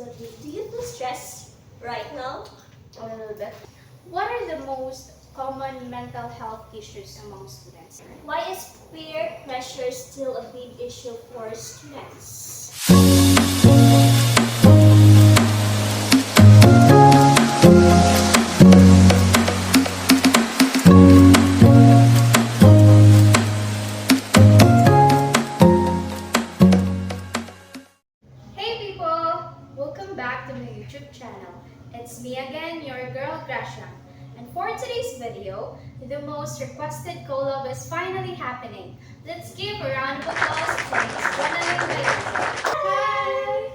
absolutely. Do you feel stressed right now? A little bit. What are the most common mental health issues among students? Why is peer pressure still a big issue for students? Hey people! Welcome back to my YouTube channel. It's me again, your girl Gracia. And for today's video, the most requested collab is finally happening. Let's give a round of applause for Miss Junalyn Balazo. Hi!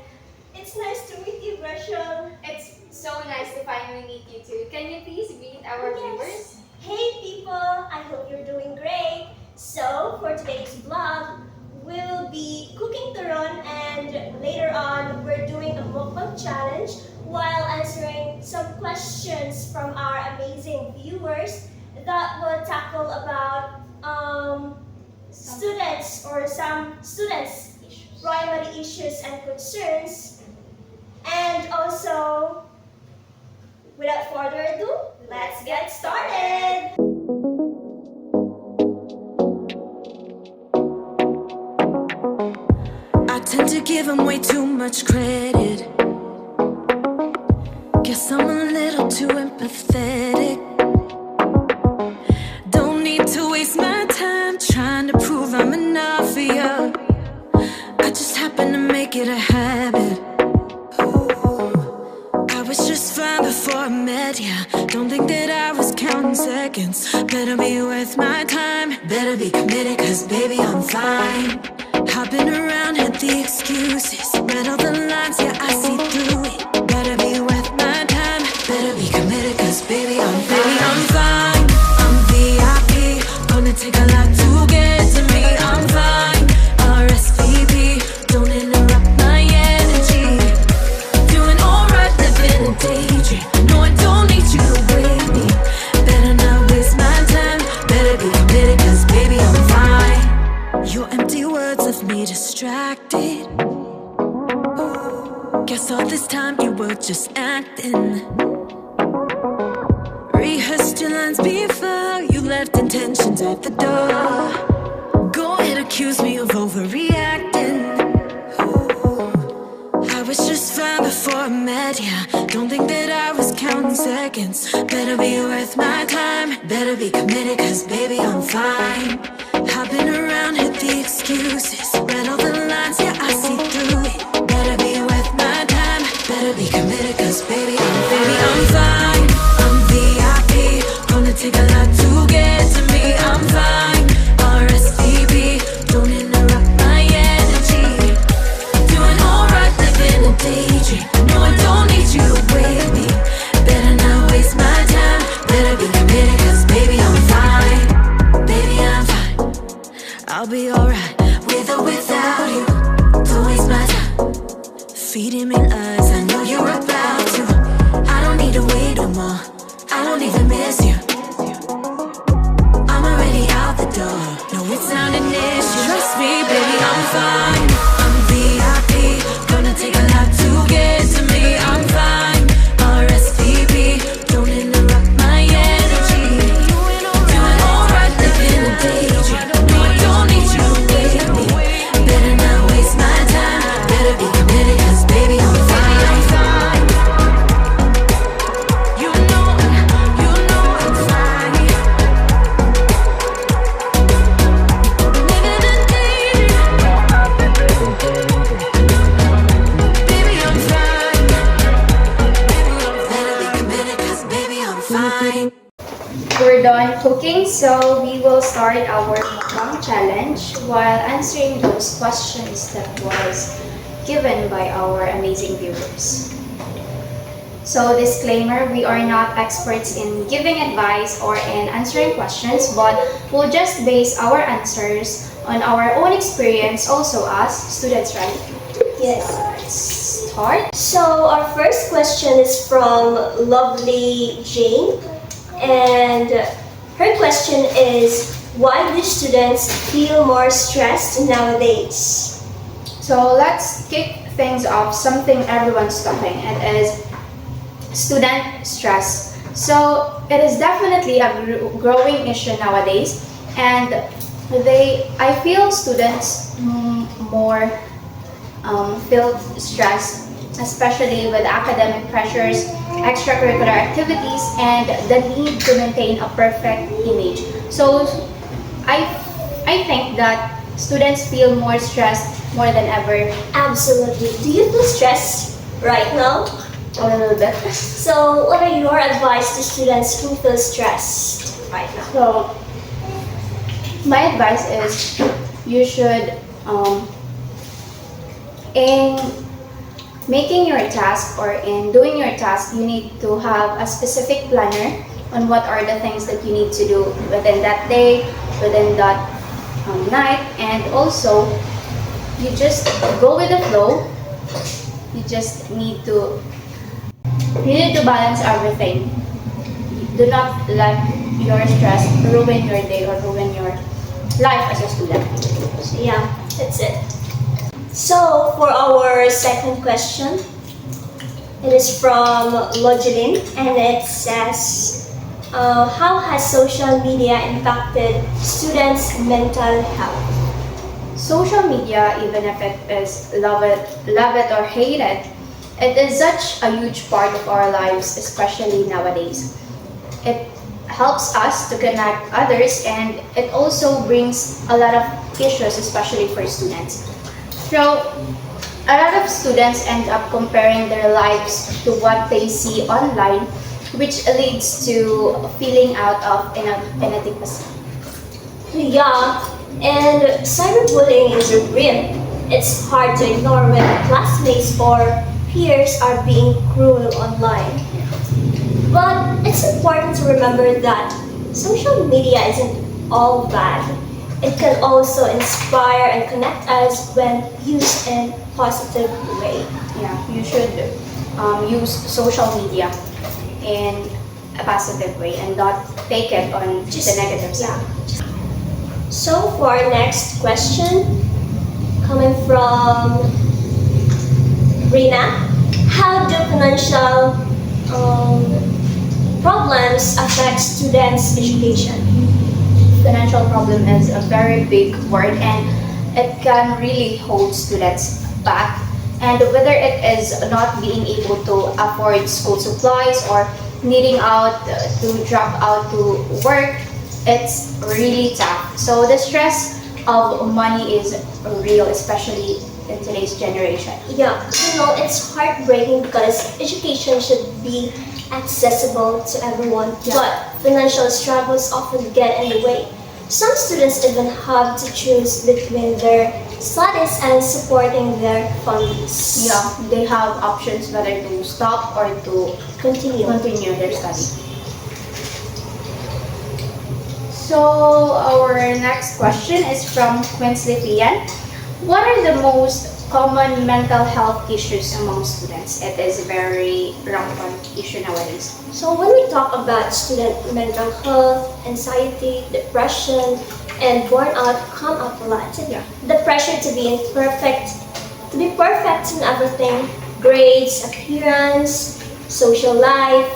It's nice to meet you, Rachel. It's so nice to finally meet you too. Can you please greet our viewers? Hey people, I hope you're doing great. So for today's vlog, we'll be cooking turon and later on we're doing a mukbang challenge while answering some questions from our amazing viewers that will tackle about students or some students' primary issues and concerns. And also, without further ado, let's get started! I tend to give him way too much credit. Guess I'm a little too empathetic. Don't need to waste my time trying to prove I'm enough for you. I just happen to make it a habit. I was just fine before I met ya. Don't think that I was counting seconds. Better be worth my time. Better be committed, cause baby I'm fine. Hopping around, hit the excuses. Read all the lines, yeah, I see through it. Better be worth my time. Better be committed, cause baby I'm fine. I'm VIP. Gonna take a lot to get to me. I'm fine. RSVP. Don't interrupt my energy. Doing alright, living a daydream. No, I don't need you to wake me. Better not waste my time. Better be committed, cause baby I'm fine. Your empty words left me distracted. Guess all this time you were just acting. Rehearsed your lines before you left intentions at the door. Go ahead, accuse me of overreacting. I was just fine before I met ya. Don't think that I was counting seconds. Better be worth my time. Better be committed, cause baby I'm fine. Hopping around, hit the excuses. Read all the lines, yeah, I see through it. Better be worth my time. Better be committed, cause baby I'm fine. I'm VIP. Gonna take a lot to get to me. I'm fine. RSVP. Don't interrupt my energy. Doing alright, living a daydream. No, I don't need you to wake me. Better not waste my time. Better be committed, cause baby I'm fine. Baby I'm fine. I'll be alright, with or without you. Don't waste my time. Feeding me lies, I know you're about to. I don't need to wait no more. I don't even miss you. I'm already out the door. No, it's not an issue. Trust me, baby, I'm fine. I'm VIP. Gonna take a lot to get to me. I'm fine. RSVP. Don't interrupt my energy. Doing alright, living a daydream. No, I don't need you to wake me. Better not waste my time. Better be committed, cause baby I'm fine. You know I'm fine. Living a daydream. Baby I'm fine. Better be committed, cause baby I'm fine. We're done cooking, so we will start our mukbang challenge while answering those questions that was given by our amazing viewers. So disclaimer, we are not experts in giving advice or in answering questions, but we'll just base our answers on our own experience also as students, right? Yes. Let's start. So our first question is from Lovely Jane, and her question is, why do students feel more stressed nowadays? So let's kick things of something everyone's talking. It is student stress. So it is definitely a growing issue nowadays, and I feel students more feel stressed, especially with academic pressures, extracurricular activities, and the need to maintain a perfect image. So I I think that students feel more stressed more than ever. Absolutely. Do you feel stressed right now? A little bit. So, what are your advice to students who feel stressed right now? So my advice is you should in making your task or in doing your task, you need to have a specific planner on what are the things that you need to do within that day, within that night, and also you just go with the flow. You just need to balance everything. Do not let your stress ruin your day or ruin your life as a student. So, yeah, that's it. So, for our second question, it is from Junalyn, and it says, how has social media impacted students' mental health? Social media, even if it is love it or hate it is such a huge part of our lives, especially nowadays. It helps us to connect others, and it also brings a lot of issues, especially for students. So, a lot of students end up comparing their lives to what they see online, which leads to feeling out of inadequacy. Yeah, and cyberbullying is real. It's hard to ignore when classmates or peers are being cruel online. But it's important to remember that social media isn't all bad. It can also inspire and connect us when used in a positive way. Yeah, you should use social media in a positive way and not take it on the negative side. Yeah. So for our next question, coming from Rina, how do financial problems affect students' education? Financial problem is a very big word, and it can really hold students back. And whether it is not being able to afford school supplies or needing out to drop out to work, it's really tough. So the stress of money is real, especially in today's generation. Yeah, it's heartbreaking because education should be accessible to everyone, but financial struggles often get in the way. Some students even have to choose between their studies and supporting their families. Yeah, they have options whether to stop or to Continue. continue their study. So our next question is from Quincy Fian. What are the most common mental health issues among students? It is a very rampant issue nowadays. So when we talk about student mental health, anxiety, depression, and burnout come up a lot. Yeah. The pressure to be perfect in everything, grades, appearance, social life,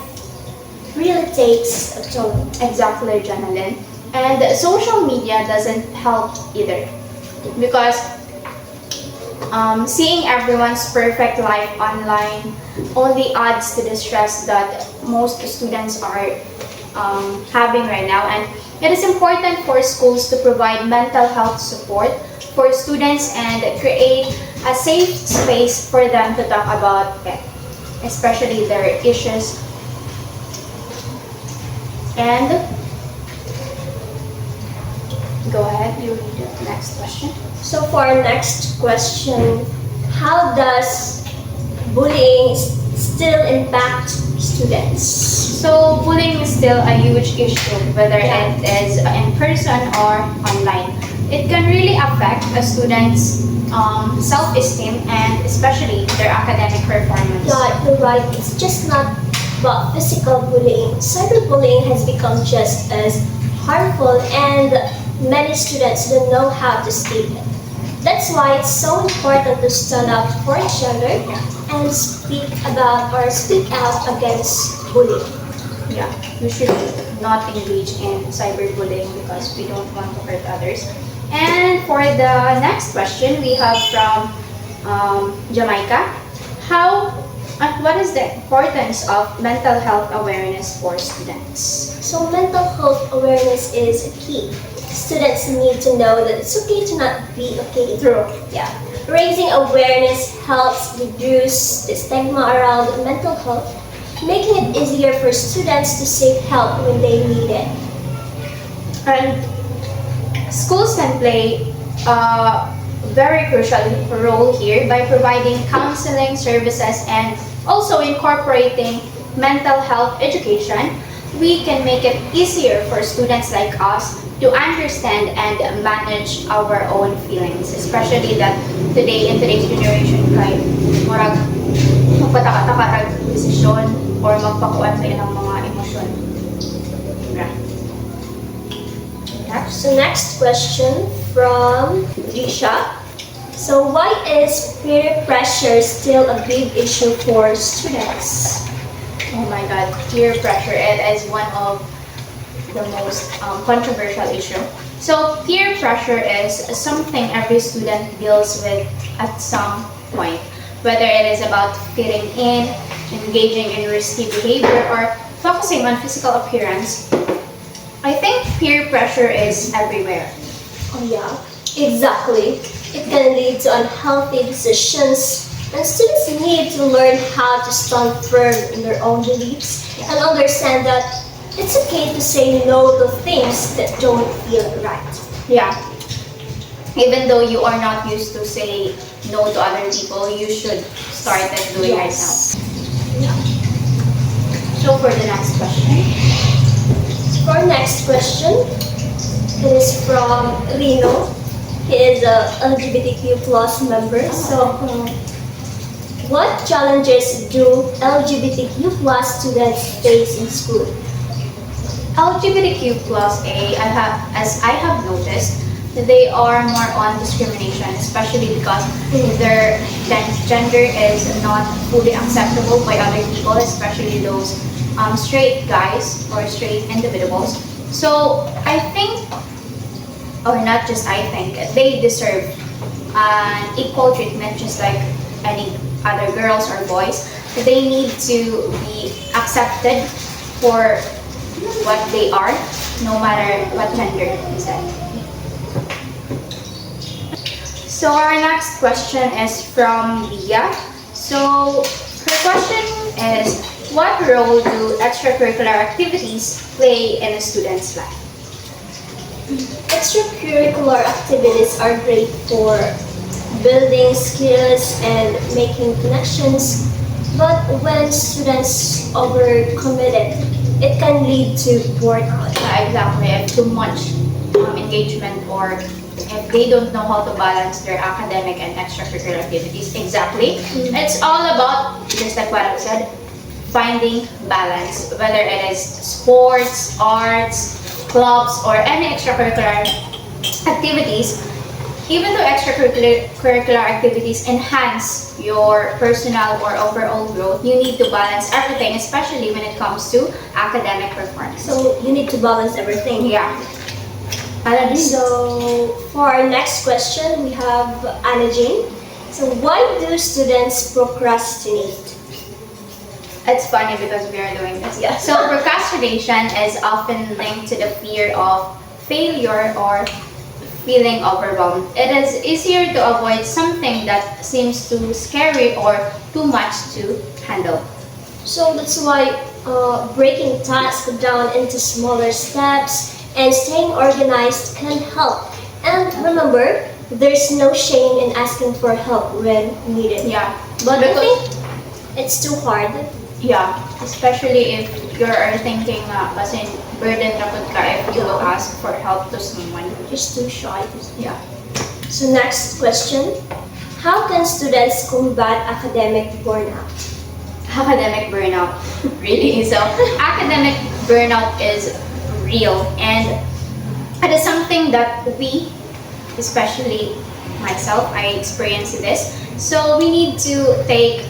really takes a toll. Exactly, Junalyn. And social media doesn't help either, because seeing everyone's perfect life online only adds to the stress that most students are having right now. And it is important for schools to provide mental health support for students and create a safe space for them to talk about it, especially their issues. And go ahead, you read the next question. So for our next question, how does bullying still impact students? So bullying is still a huge issue, whether Yeah. it is in person or online. It can really affect a student's self-esteem and especially their academic performance. Yeah, you're right. It's just not about physical bullying. Cyberbullying has become just as harmful, and many students don't know how to escape it. That's why it's so important to stand up for each other and speak out against bullying. Yeah, we should not engage in cyberbullying because we don't want to hurt others. And for the next question, we have from Jamaica. What is the importance of mental health awareness for students? So mental health awareness is key. Students need to know that it's okay to not be okay. True. Yeah. Raising awareness helps reduce the stigma around mental health, making it easier for students to seek help when they need it. And schools can play a very crucial role here by providing counseling services and also incorporating mental health education. We can make it easier for students like us to understand and manage our own feelings, especially that in today's generation, kay murag magpataka-taka rag desisyon or magpakuan sa ilang mga emosyon. So next question from Risha. So why is peer pressure still a big issue for students? Oh my God, peer pressure, it is one of the most controversial issue. So peer pressure is something every student deals with at some point, whether it is about fitting in, engaging in risky behavior, or focusing on physical appearance. I think peer pressure is everywhere. Oh yeah, exactly. It can lead to unhealthy decisions, and students need to learn how to stand firm in their own beliefs and understand that it's okay to say no to things that don't feel right. Yeah. Even though you are not used to say no to other people, you should start doing right now. Yeah. So for the next question. For our next question, it is from Rino. He is a LGBTQ plus member. So, what challenges do LGBTQ plus students face in school? LGBTQ plus as I have noticed, they are more on discrimination, especially because their gender is not fully acceptable by other people, especially those straight guys or straight individuals. So I think, or not just I think, they deserve an equal treatment just like any other girls or boys. They need to be accepted for what they are, no matter what gender is that. So our next question is from Leah. So her question is, what role do extracurricular activities play in a student's life? Extracurricular activities are great for building skills and making connections, but when students overcommit it can lead to burnout. Exactly, if too much engagement or if they don't know how to balance their academic and extracurricular activities. Exactly. It's all about, just like what I said, finding balance, whether it is sports, arts, clubs, or any extracurricular activities. Even though extracurricular activities enhance your personal or overall growth, you need to balance everything, especially when it comes to academic performance. So you need to balance everything. Yeah. So for our next question, we have Anna Jane. So why do students procrastinate? It's funny because we are doing this. Yeah. So procrastination is often linked to the fear of failure or feeling overwhelmed. It is easier to avoid something that seems too scary or too much to handle. So that's why breaking tasks down into smaller steps and staying organized can help. And remember, there's no shame in asking for help when needed. Yeah. But I think it's too hard. Yeah, especially if you're thinking kasi burden na pud ka if you will ask for help to someone. Just too shy. Yeah. So next question, how can students combat academic burnout? Academic burnout, really? So academic burnout is real and it is something that we, especially myself, I experienced this. So we need to take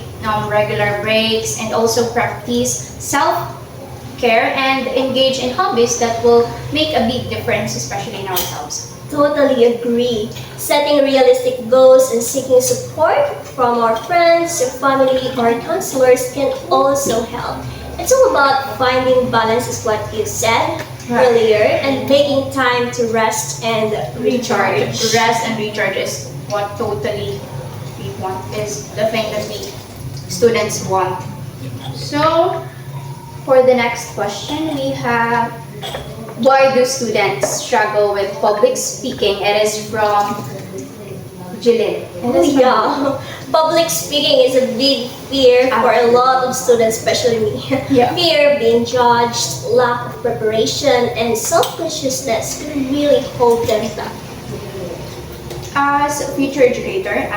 regular breaks and also practice self-care and engage in hobbies that will make a big difference, especially in ourselves. Totally agree. Setting realistic goals and seeking support from our friends, family, or counselors can also help. It's all about finding balance, is what you said earlier, and taking time to rest and recharge. Rest and recharge is what totally we want, is the thing that we students want. So, for the next question, we have, why do students struggle with public speaking? It is from Jilin. Oh yeah, public speaking is a big fear for a lot of students, especially me. Yeah. Fear of being judged, lack of preparation, and self-consciousness can really hold them back. As a future educator, it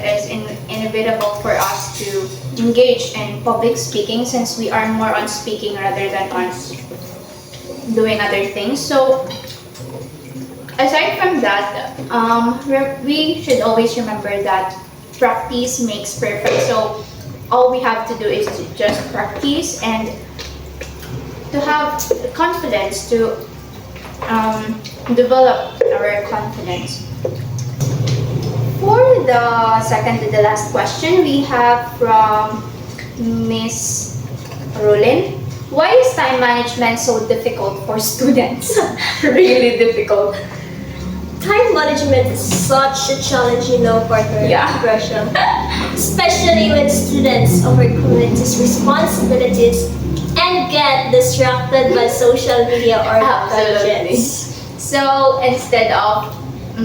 is inevitable for us to engage in public speaking since we are more on speaking rather than on doing other things. So, aside from that, we should always remember that practice makes perfect. So, all we have to do is to just practice and to have confidence to develop our confidence. For the second to the last question, we have from Miss Rolin. Why is time management so difficult for students? Really difficult. Time management is such a challenge, partner. Yeah. Pressure. Especially when students overcommit these responsibilities and get distracted by social media or Absolutely. gadgets. So instead of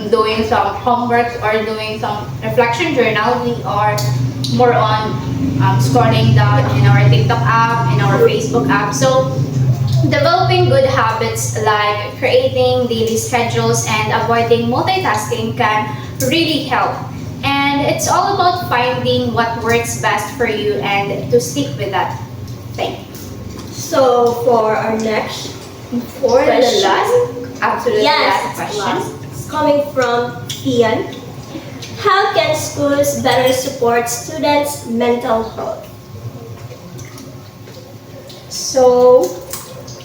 doing some homework or doing some reflection journal, we are more on scrolling down in our TikTok app, in our Facebook app. So developing good habits like creating daily schedules and avoiding multitasking can really help. And it's all about finding what works best for you and to stick with that thing. So for our next For the question. last, absolutely Yes, last question. it's coming from Ian. How can schools better support students' mental health? So,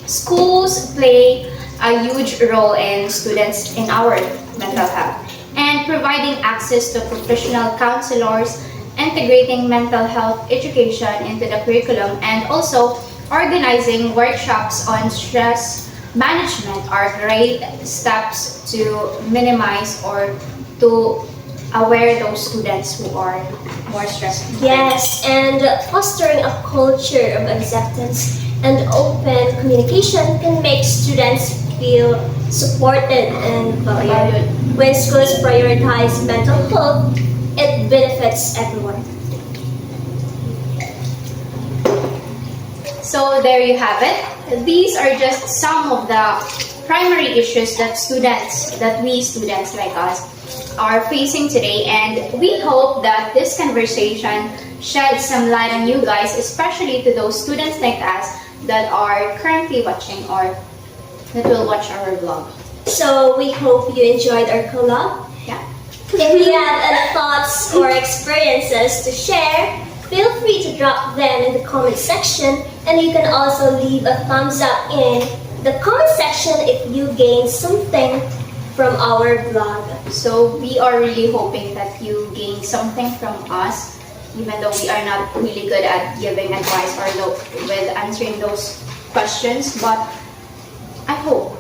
schools play a huge role in students in our mental health and providing access to professional counselors, integrating mental health education into the curriculum, and also organizing workshops on stress management are great steps to minimize or to aware those students who are more stressed. Yes, and fostering a culture of acceptance and open communication can make students feel supported and valued. When schools prioritize mental health, it benefits everyone. So there you have it. These are just some of the primary issues that we students like us are facing today, and we hope that this conversation sheds some light on you guys, especially to those students like us that are currently watching or that will watch our vlog. So we hope you enjoyed our collab. Yeah. If you have any thoughts or experiences to share, feel free to drop them in the comment section, and you can also leave a thumbs up in the comment section if you gain something from our vlog. So we are really hoping that you gain something from us, even though we are not really good at giving advice or with answering those questions. But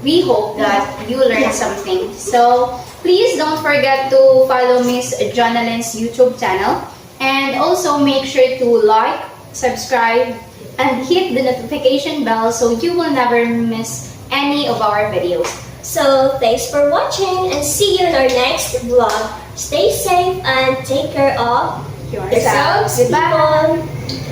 we hope that you learn something. So please don't forget to follow Miss Junalyn's YouTube channel, and also make sure to like, subscribe, and hit the notification bell so you will never miss any of our videos. So thanks for watching, and see you in our next vlog. Stay safe and take care of yourselves, Goodbye. people.